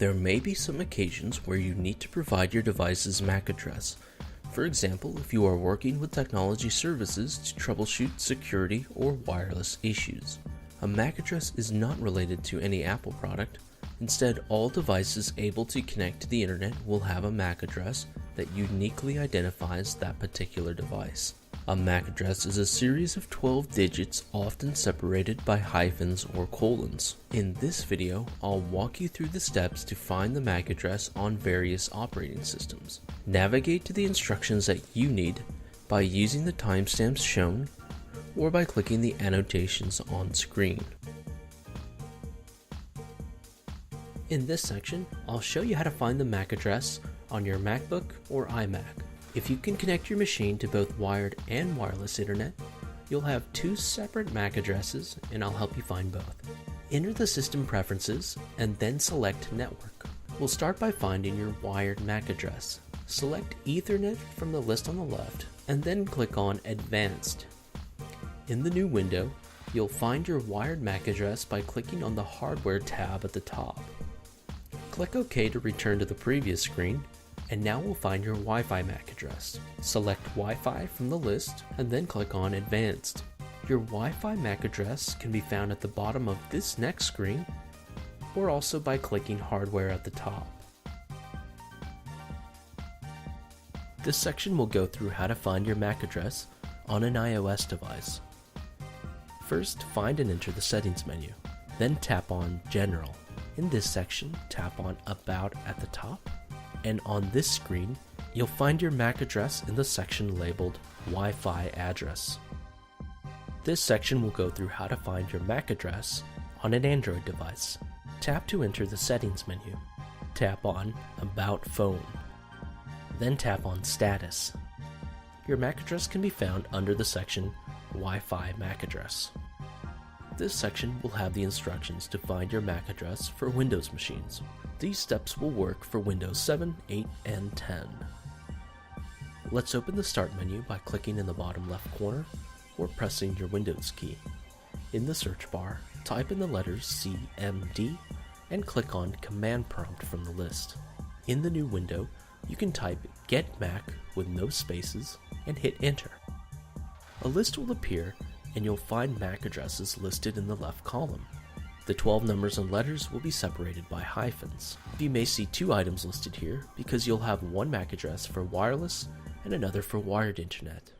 There may be some occasions where you need to provide your device's MAC address. For example, if you are working with technology services to troubleshoot security or wireless issues. A MAC address is not related to any Apple product. Instead, all devices able to connect to the internet will have a MAC address that uniquely identifies that particular device. A MAC address is a series of 12 digits often separated by hyphens or colons. In this video, I'll walk you through the steps to find the MAC address on various operating systems. Navigate to the instructions that you need by using the timestamps shown or by clicking the annotations on screen. In this section, I'll show you how to find the MAC address on your MacBook or iMac. If you can connect your machine to both wired and wireless internet, you'll have two separate MAC addresses, and I'll help you find both. Enter the system preferences and then select network. We'll start by finding your wired MAC address. Select Ethernet from the list on the left and then click on Advanced. In the new window, you'll find your wired MAC address by clicking on the Hardware tab at the top. Click OK to return to the previous screen, and now we'll find your Wi-Fi MAC address. Select Wi-Fi from the list and then click on Advanced. Your Wi-Fi MAC address can be found at the bottom of this next screen or also by clicking Hardware at the top. This section will go through how to find your MAC address on an iOS device. First, find and enter the Settings menu, then tap on General. In this section, tap on About at the top, and on this screen, you'll find your MAC address in the section labeled Wi-Fi address. This section will go through how to find your MAC address on an Android device. Tap to enter the Settings menu. Tap on About Phone. Then tap on Status. Your MAC address can be found under the section Wi-Fi MAC address. This section will have the instructions to find your MAC address for Windows machines. These steps will work for Windows 7, 8, and 10. Let's open the Start menu by clicking in the bottom left corner or pressing your Windows key. In the search bar, type in the letters CMD and click on Command Prompt from the list. In the new window, you can type Get Mac with no spaces and hit Enter. A list will appear and you'll find MAC addresses listed in the left column. The 12 numbers and letters will be separated by hyphens. You may see two items listed here because you'll have one MAC address for wireless and another for wired internet.